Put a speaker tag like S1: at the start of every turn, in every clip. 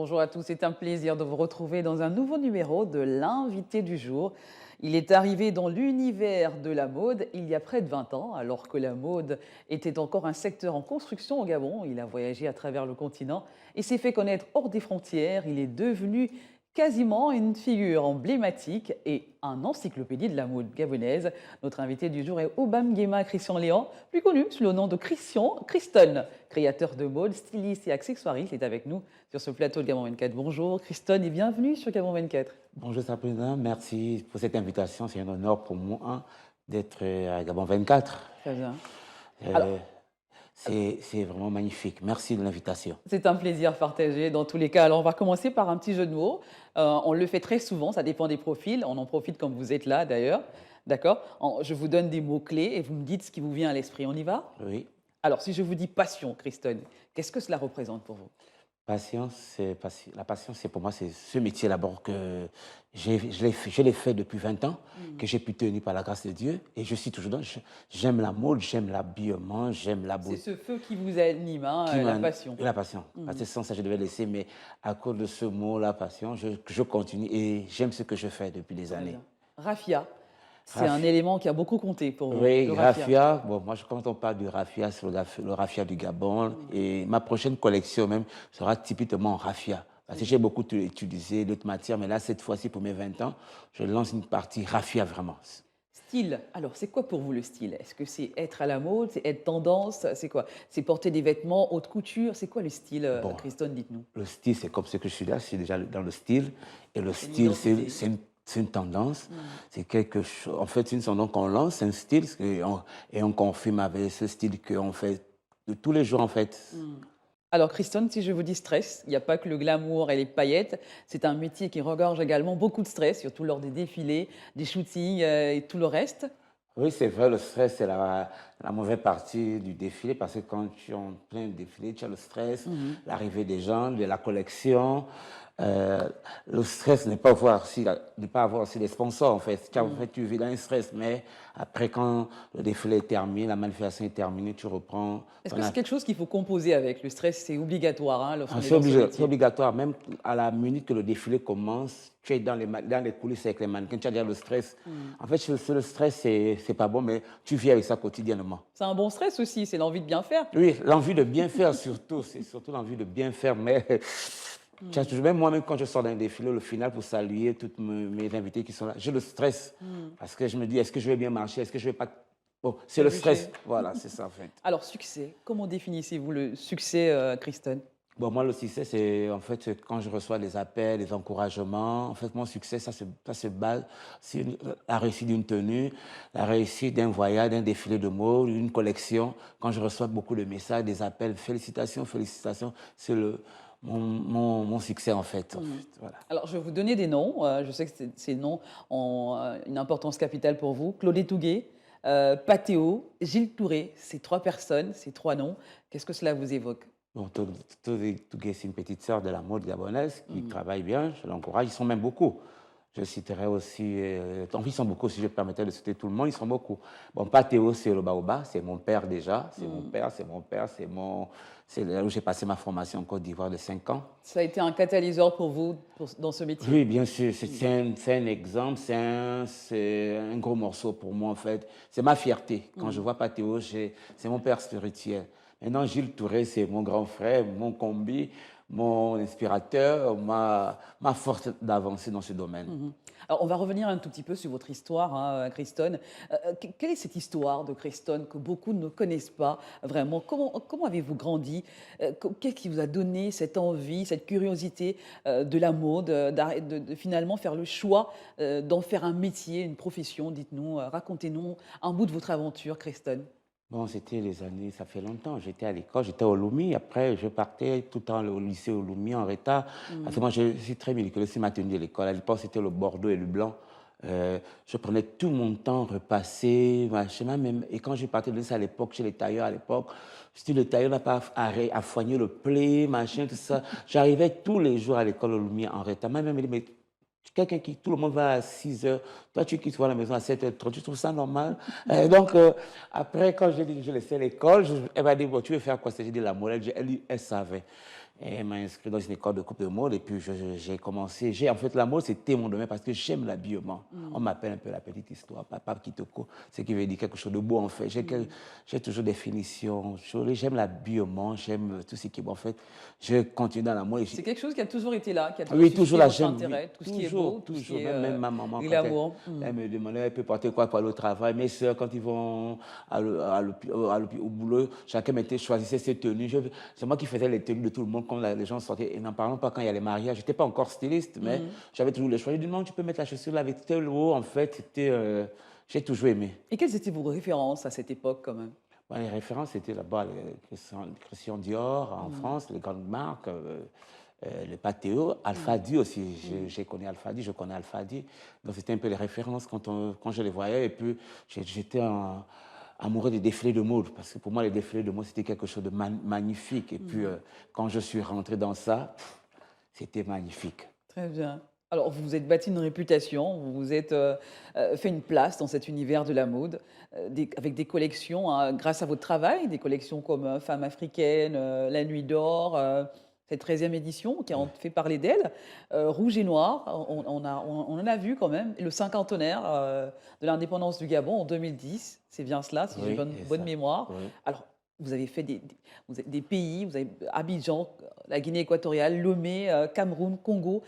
S1: Bonjour à tous, c'est un plaisir de vous retrouver dans un nouveau numéro de l'invité du jour. Il est arrivé dans l'univers de la mode il y a près de 20 ans, alors que la mode était encore un secteur en construction au Gabon. Il a voyagé à travers le continent et s'est fait connaître hors des frontières. Il est devenu quasiment une figure emblématique et un encyclopédie de la mode gabonaise. Notre invité du jour est Obam Guéma Christian Léon, plus connu sous le nom de Christian Christon, créateur de mode, styliste et accessoiriste. Il est avec nous sur ce plateau de Gabon 24. Bonjour Christon et bienvenue sur Gabon 24.
S2: Bonjour Sabrina, merci pour cette invitation. C'est un honneur pour moi d'être à Gabon 24.
S1: Très bien. Alors,
S2: Euh, c'est vraiment magnifique. Merci de l'invitation.
S1: c'est un plaisir partagé dans tous les cas. Alors, on va commencer par un petit jeu de mots. On le fait très souvent, ça dépend des profils. On en profite comme vous êtes là d'ailleurs. D'accord. Je vous donne des mots-clés et vous me dites ce qui vous vient à l'esprit. On y va?
S2: Oui,
S1: Alors, si je vous dis passion, Christon, qu'est-ce que cela représente pour vous?
S2: la passion, c'est pour moi, c'est ce métier d'abord que je l'ai fait depuis 20 ans, que j'ai pu tenir par la grâce de Dieu. Et je suis toujours dans. J'aime la mode, j'aime l'habillement, j'aime la
S1: C'est
S2: beauté.
S1: ce feu qui vous anime, hein, la passion.
S2: La passion. Parce que sans ça, je devais laisser, mais à cause de ce mot, la passion, je continue et j'aime ce que je fais depuis des
S1: Très
S2: années.
S1: bien. Raffia, c'est un élément qui a beaucoup compté pour vous,
S2: Oui,
S1: le raffia.
S2: raffia. Bon, moi, quand on parle du raffia, c'est le raffia du Gabon. Et ma prochaine collection même sera typiquement en raffia. Parce que j'ai beaucoup utilisé d'autres matières, mais là, cette fois-ci, pour mes 20 ans, je lance une partie raffia vraiment.
S1: Style. Alors, c'est quoi pour vous le style? Est-ce que c'est être à la mode, c'est être tendance? C'est quoi? C'est porter des vêtements haute couture? C'est quoi le style,
S2: Bon,
S1: Christone, dites-nous?
S2: le style, c'est comme ce que je suis là, je suis déjà dans le style. Et le
S1: C'est une
S2: style,
S1: identité.
S2: c'est une tendance. C'est quelque chose. En fait, c'est une tendance qu'on lance, c'est un style, et on confirme avec ce style qu'on fait de tous les jours, en fait.
S1: Alors, Christone, si je vous dis stress, il n'y a pas que le glamour et les paillettes. C'est un métier qui regorge également beaucoup de stress, surtout lors des défilés, des shootings et tout le reste.
S2: Oui, c'est vrai, le stress, c'est la mauvaise partie du défilé parce que quand tu es en plein défilé, tu as le stress, l'arrivée des gens, de la collection. Euh, le stress n'est pas avoir aussi des sponsors, en fait. En fait, tu vis dans un stress, mais après, quand le défilé est terminé, la manifestation est terminée, tu reprends.
S1: Est-ce que c'est quelque chose qu'il faut composer avec? Le stress, c'est obligatoire hein, lorsqu'on est
S2: C'est
S1: dans ce
S2: c'est
S1: métier.
S2: obligatoire, même à la minute que le défilé commence, tu es dans les coulisses avec les mannequins, tu as déjà le stress. En fait, le stress, c'est pas bon, mais tu vis avec ça quotidiennement.
S1: C'est un bon stress aussi, c'est l'envie de bien faire.
S2: Oui, l'envie de bien faire surtout, c'est surtout l'envie de bien faire, mais tu as toujours, même moi-même quand je sors d'un défilé, le final pour saluer toutes mes invités qui sont là, j'ai le stress parce que je me dis, est-ce que je vais bien marcher, est-ce que je vais pas... Bon, c'est le stress,
S1: Trébucher.
S2: voilà, c'est ça en fait.
S1: Alors, succès, comment définissez-vous le succès, Christone?
S2: Bon, moi, le succès, c'est en fait c'est quand je reçois des appels, des encouragements. En fait, mon succès, ça se base sur la réussite d'une tenue, la réussite d'un voyage, d'un défilé de mode, une collection. Quand je reçois beaucoup de messages, des appels, félicitations, félicitations, c'est mon succès en fait. Voilà.
S1: Alors, je vais vous donner des noms. Je sais que ces noms ont une importance capitale pour vous. Claudie Touguet, Pathéo, Gilles Touré, ces trois personnes, ces trois noms. Qu'est-ce que cela vous évoque?
S2: Bon, Tougué, c'est une petite sœur de la mode gabonaise qui travaille bien, je l'encourage. Ils sont même beaucoup. Je citerai aussi, ils sont beaucoup, si je permettais de citer tout le monde, ils sont beaucoup. Bon, pas Théo, c'est le Baoba, c'est mon père déjà, c'est là où j'ai passé ma formation en Côte d'Ivoire de 5 ans.
S1: Ça a été un catalyseur pour vous dans ce métier?
S2: Oui, bien sûr, c'est un exemple, c'est un gros morceau pour moi en fait. C'est ma fierté. Quand je vois Pathéo, c'est mon père spirituel. Maintenant, Gilles Touré, c'est mon grand frère, mon combi, mon inspirateur, ma force d'avancer dans ce domaine.
S1: Alors, on va revenir un tout petit peu sur votre histoire, hein, Christone. Quelle est cette histoire de Christone que beaucoup ne connaissent pas vraiment? Comment avez-vous grandi? Qu'est-ce qui vous a donné cette envie, cette curiosité de la mode, de finalement faire le choix d'en faire un métier, une profession? Dites-nous, racontez-nous un bout de votre aventure, Christone.
S2: Bon, c'était les années, ça fait longtemps. J'étais à l'école, j'étais au Lumi. Après, je partais tout le temps au lycée au Lumi en retard. Parce que moi, je suis très méticuleux sur ma tenue de l'école. À l'époque, c'était le bordeaux et le blanc. Je prenais tout mon temps, repasser, machin, même. Et quand je partais de ça à l'époque, chez les tailleurs à l'époque, si le tailleur n'a pas affoigné le blé, machin, tout ça. J'arrivais tous les jours à l'école au Lumi en retard. Ma mère me dit, mais quelqu'un qui, tout le monde va à 6 heures, toi tu quittes la maison à 7h30, tu trouves ça normal? Après, quand j'ai dit que je laissais l'école, elle m'a dit, bon, tu veux faire quoi? J'ai dit la morale, elle savait. Et elle m'a inscrit dans une école de coupe de mode et puis j'ai commencé. En fait, la mode, c'était mon domaine parce que j'aime l'habillement. On m'appelle un peu la petite histoire, Papa Kitoko, ce qui veut dire quelque chose de beau en fait. J'ai toujours des finitions. J'aime l'habillement, j'aime tout ce qui est beau. En fait, je continue dans la mode.
S1: C'est quelque chose qui a toujours été là, qui a toujours
S2: Oui, toujours
S1: suscité
S2: là,
S1: votre
S2: j'aime. Oui,
S1: intérêt, tout ce qui est
S2: toujours,
S1: beau, tout ce qui
S2: toujours.
S1: est
S2: Même ma maman, quand
S1: glamour.
S2: elle me demandait, elle peut porter quoi pour aller au travail. Mes soeurs, quand ils vont au boulot, chacun choisissait ses tenues. C'est moi qui faisais les tenues de tout le monde quand les gens sortaient. Et n'en parlons pas quand il y a les mariages. Je n'étais pas encore styliste, mais j'avais toujours le choix. Je dis non, tu peux mettre la chaussure là avec tel haut. En fait, j'ai toujours aimé.
S1: Et quelles étaient vos références à cette époque quand même?
S2: Bon, les références, c'était là-bas Christian Dior en France, les grandes marques. Le Patéo, Alphadi aussi, j'ai connu Alphadi, je connais Alphadi. Donc c'était un peu les références quand je les voyais. Et puis j'étais amoureux des défilés de mode, parce que pour moi les défilés de mode c'était quelque chose de magnifique. Et puis quand je suis rentré dans ça, c'était magnifique.
S1: Très bien. Alors, vous vous êtes bâti une réputation, vous vous êtes fait une place dans cet univers de la mode, avec des collections, hein, grâce à votre travail, des collections comme Femme africaine, La Nuit d'Or, cette 13e édition qui a fait parler d'elle, Rouge et Noir, on en a vu quand même, le cinquantenaire de l'indépendance du Gabon en 2010, c'est bien cela, si j'ai
S2: Oui,
S1: bonne mémoire.
S2: oui.
S1: Alors, vous avez fait des pays, vous avez Abidjan, la Guinée équatoriale, Lomé, Cameroun, Congo.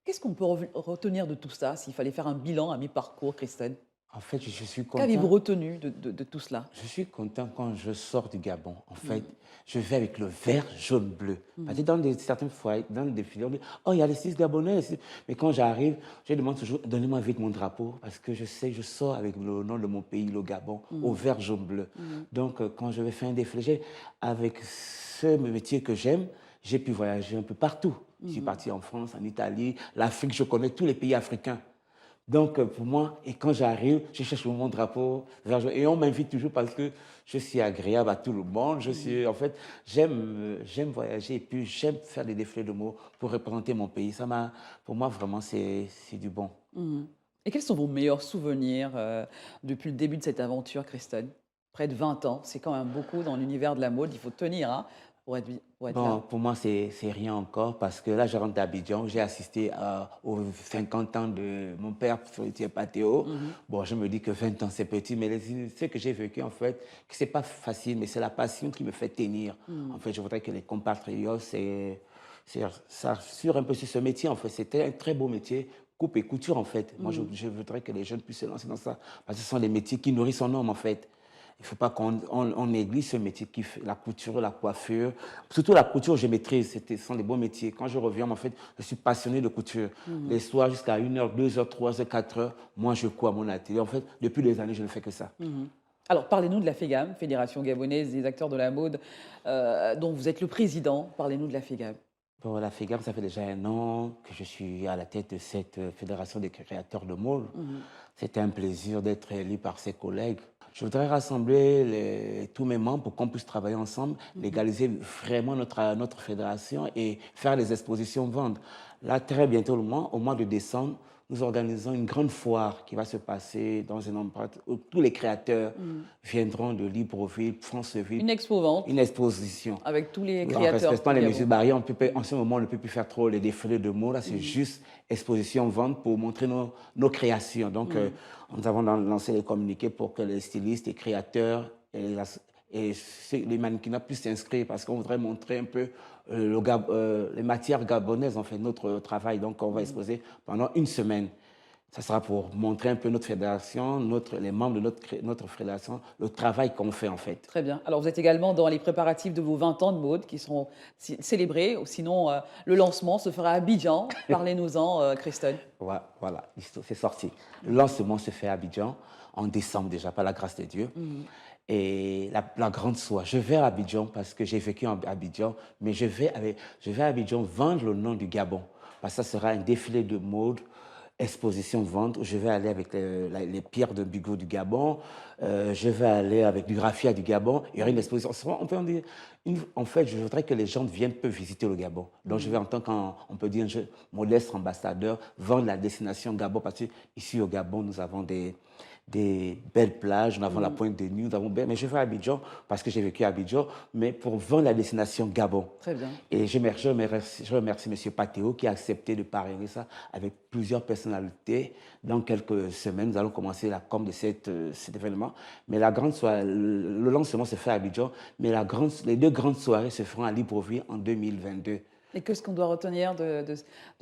S1: Qu'est-ce qu'on peut retenir de tout ça, s'il fallait faire un bilan à mi-parcours, Christine?
S2: En fait, je suis
S1: Qu'avez-vous
S2: content.
S1: retenu de tout cela?
S2: Je suis content quand je sors du Gabon. En fait, je vais avec le vert, jaune, bleu. Parce que dans certaines fois, dans des défilés, on dit oh, il y a les 6 Gabonais. Mais quand j'arrive, je demande toujours donnez-moi vite mon drapeau. Parce que je sais que je sors avec le nom de mon pays, le Gabon, au vert, jaune, bleu. Donc, quand je vais faire un défilé, avec ce métier que j'aime, j'ai pu voyager un peu partout. Je suis parti en France, en Italie, l'Afrique, je connais tous les pays africains. Donc, pour moi, et quand j'arrive, je cherche mon drapeau vert jaune. Et on m'invite toujours parce que je suis agréable à tout le monde. En fait, j'aime voyager et puis j'aime faire des défilés de mots pour représenter mon pays. Pour moi, vraiment, c'est du bon.
S1: Mhm. Et quels sont vos meilleurs souvenirs depuis le début de cette aventure, Christine? Près de 20 ans, c'est quand même beaucoup dans l'univers de la mode, il faut tenir, hein, pour être
S2: Bon,
S1: là.
S2: pour moi, c'est rien encore parce que là, je rentre d'Abidjan. J'ai assisté aux 50 ans de mon père, Frédéric Patéo. Bon, je me dis que 20 ans, c'est petit, mais ce que j'ai vécu, en fait, que c'est pas facile, mais c'est la passion qui me fait tenir. En fait, je voudrais que les compatriotes, ça assure un peu sur ce métier, en fait. C'était un très beau métier, coupe et couture, en fait. Moi, je voudrais que les jeunes puissent se lancer dans ça parce que ce sont des métiers qui nourrissent son homme, en fait. Il ne faut pas qu'on néglige ce métier qui fait la couture, la coiffure. Surtout la couture, je maîtrise. Ce sont des bons métiers. Quand je reviens, en fait, je suis passionné de couture. Les soirs jusqu'à 1h, 2h, 3h, 4h, moi, je cours à mon atelier. En fait, depuis des années, je ne fais que ça.
S1: Alors, parlez-nous de la FEGAM, Fédération gabonaise des acteurs de la mode, dont vous êtes le président. Parlez-nous de la FEGAM.
S2: Pour la FEGAM, ça fait déjà 1 an que je suis à la tête de cette fédération des créateurs de mode. C'était un plaisir d'être élu par ses collègues. Je voudrais rassembler tous mes membres pour qu'on puisse travailler ensemble, légaliser vraiment notre fédération et faire des expositions ventes. Là, très bientôt, au mois de décembre, nous organisons une grande foire qui va se passer dans un endroit où tous les créateurs viendront de Libreville, Franceville.
S1: Une expo-vente.
S2: Une exposition.
S1: Avec tous les
S2: En
S1: créateurs.
S2: respectant les mesures barrières, en ce moment, on ne peut plus faire trop les défilés de mots. Là, c'est juste exposition-vente pour montrer nos créations. Donc, nous avons lancé les communiqués pour que les stylistes, les créateurs et les mannequins puissent s'inscrire parce qu'on voudrait montrer un peu les matières gabonaises, en fait, notre travail. Donc, on va exposer pendant 1 semaine. Ça sera pour montrer un peu notre fédération, les membres de notre fédération, le travail qu'on fait en fait.
S1: Très bien. Alors vous êtes également dans les préparatifs de vos 20 ans de mode qui seront célébrés. Sinon, le lancement se fera à Abidjan. Parlez-nous-en, Christine.
S2: Voilà, c'est sorti. Le lancement se fait à Abidjan en décembre déjà, par la grâce de Dieu. Et la grande soie. Je vais à Abidjan parce que j'ai vécu à Abidjan, mais je vais à Abidjan vendre le nom du Gabon. Parce que ça sera un défilé de mode, exposition vente, où je vais aller avec les pierres de Bigot du Gabon, je vais aller avec du raffia du Gabon, il y aura une exposition. En fait, je voudrais que les gens peuvent visiter le Gabon. Donc, je vais en tant qu'on peut dire modeste ambassadeur, vendre la destination Gabon, parce qu'ici au Gabon, nous avons des des belles plages, nous avons la Pointe de Nuit, nous avons... Mais je vais à Abidjan parce que j'ai vécu à Abidjan, mais pour vendre la destination Gabon.
S1: Très bien.
S2: Et je remercie M. Patéo qui a accepté de parrainer ça avec plusieurs personnalités. Dans quelques semaines, nous allons commencer la com de cet événement. Mais la grande soirée, le lancement se fait à Abidjan, mais les 2 grandes soirées se feront à Libreville en 2022.
S1: Et qu'est-ce qu'on doit retenir de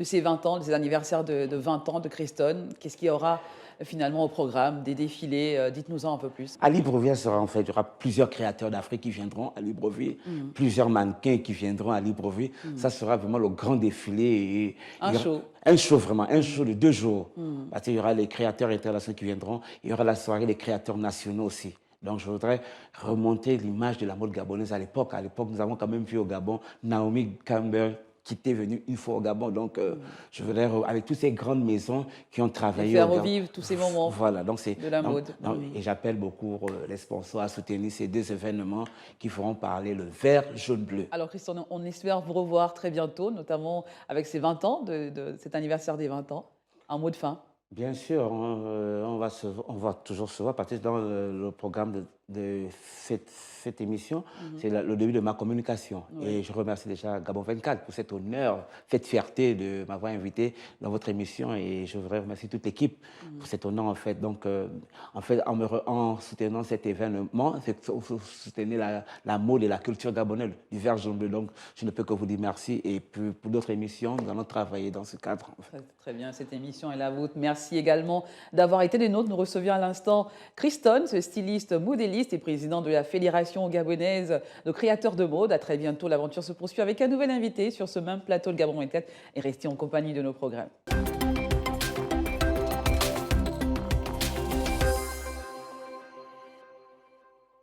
S1: ces 20 ans, de ces anniversaires de 20 ans de Christone? Qu'est-ce qu'il y aura finalement au programme, des défilés? Dites-nous-en un peu plus.
S2: À Libreville, il y aura plusieurs créateurs d'Afrique qui viendront à Libreville, plusieurs mannequins qui viendront à Libreville. Ça sera vraiment le grand défilé.
S1: Un show.
S2: Un show, vraiment, un show de 2 jours. Parce qu'il y aura les créateurs internationaux qui viendront, il y aura la soirée des créateurs nationaux aussi. Donc, je voudrais remonter l'image de la mode gabonaise à l'époque. À l'époque, nous avons quand même vu au Gabon Naomi Campbell qui était venue une fois au Gabon. Donc, je voudrais, avec toutes ces grandes maisons qui ont travaillé
S1: faire
S2: au Gabon,
S1: revivre tous ces moments
S2: voilà, donc
S1: de la mode.
S2: Et j'appelle beaucoup les sponsors à soutenir ces 2 événements qui feront parler le vert, jaune, bleu.
S1: Alors, Christone, on espère vous revoir très bientôt, notamment avec ces 20 ans, de cet anniversaire des 20 ans. Un mot de fin.
S2: Bien sûr, on va toujours se voir parce que dans le programme de cette émission, c'est le début de ma communication.
S1: Oui.
S2: Et je remercie déjà Gabon 24 pour cet honneur, cette fierté de m'avoir invité dans votre émission. Et je voudrais remercier toute l'équipe pour cet honneur, en fait. Donc, en soutenant cet événement, vous soutenez la mode et la culture gabonaise du vert jaune bleu. Donc, je ne peux que vous dire merci. Et pour d'autres émissions, nous allons travailler dans ce cadre. En fait.
S1: Très bien, cette émission est la vôtre. Merci également d'avoir été des nôtres. Nous recevions à l'instant Christone, ce styliste modéliste et président de la Fédération gabonaise de créateurs de mode. À très bientôt, l'aventure se poursuit avec un nouvel invité sur ce même plateau, le Gabon 24, et restez en compagnie de nos programmes.